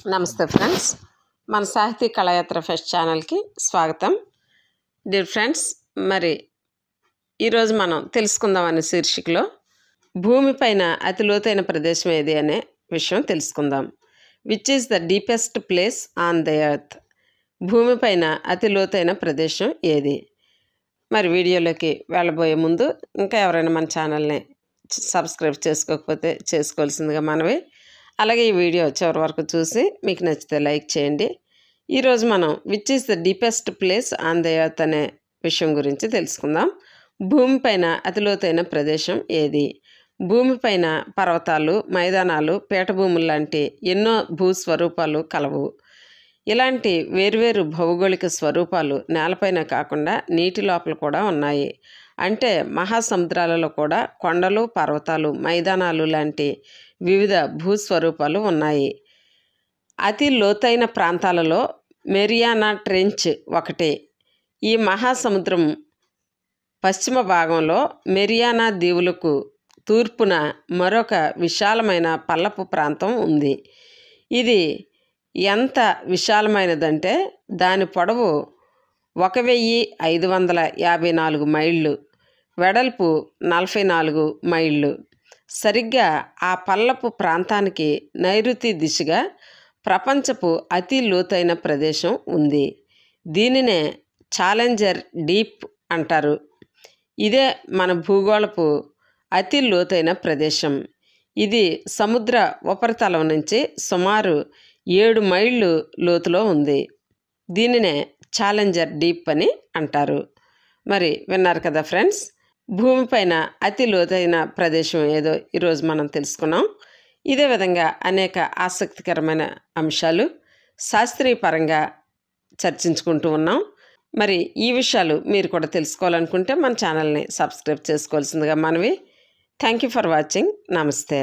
నమస్తే ఫ్రెండ్స్, మన సాహితీ కళాయాత్ర ఫెస్ట్ ఛానల్కి స్వాగతం. డియర్ ఫ్రెండ్స్, మరి ఈరోజు మనం తెలుసుకుందాం అనే శీర్షికలో భూమిపైన అతి లోతైన ప్రదేశం ఏది అనే విషయం తెలుసుకుందాం. Which is the deepest place on the earth? భూమిపైన అతి లోతైన ప్రదేశం ఏది? మరి వీడియోలోకి వెళ్ళబోయే ముందు ఇంకా ఎవరైనా మన ఛానల్ని సబ్స్క్రైబ్ చేసుకోకపోతే చేసుకోవాల్సిందిగా మనవి. అలాగే ఈ వీడియో చివరి వరకు చూసి మీకు నచ్చితే లైక్ చేయండి. ఈరోజు మనం which is the deepest place on the earth అనే విషయం గురించి తెలుసుకుందాం. భూమిపైన అతి లోతైన ప్రదేశం ఏది? భూమిపైన పర్వతాలు, మైదానాలు, పీఠభూములు లాంటి ఎన్నో భూస్వరూపాలు కలవు. ఇలాంటి వేర్వేరు భౌగోళిక స్వరూపాలు నేలపైన కాకుండా నీటి లోపల కూడా ఉన్నాయి. అంటే మహాసముద్రాలలో కూడా కొండలు, పర్వతాలు, మైదానాలు లాంటి వివిధ భూస్వరూపాలు ఉన్నాయి. అతి లోతైన ప్రాంతాలలో మెరియానా ట్రెంచ్ ఒకటి. ఈ మహాసముద్రం పశ్చిమ భాగంలో మెరియానా దీవులకు తూర్పున మరొక విశాలమైన పల్లపు ప్రాంతం ఉంది. ఇది ఎంత విశాలమైనదంటే దాని పొడవు 1554 మైళ్ళు, వెడల్పు 44 మైళ్ళు. సరిగ్గా ఆ పల్లపు ప్రాంతానికి నైరుతి దిశగా ప్రపంచపు అతి లోతైన ప్రదేశం ఉంది. దీనినే ఛాలెంజర్ డీప్ అంటారు. ఇదే మన భూగోళపు అతి లోతైన ప్రదేశం. ఇది సముద్ర ఉపరితలం నుంచి సుమారు 7 మైళ్ళు లోతులో ఉంది. దీనినే ఛాలెంజర్ డీప్ అని అంటారు. మరి విన్నారు కదా ఫ్రెండ్స్, భూమిపైన అతి లోతైన ప్రదేశం ఏదో ఈరోజు మనం తెలుసుకున్నాం. ఇదే విధంగా అనేక ఆసక్తికరమైన అంశాలు శాస్త్రీయపరంగా చర్చించుకుంటూ ఉన్నాం. మరి ఈ విషయాలు మీరు కూడా తెలుసుకోవాలనుకుంటే మన ఛానల్ని సబ్స్క్రైబ్ చేసుకోవాల్సిందిగా మనవి. Thank you for watching. నమస్తే.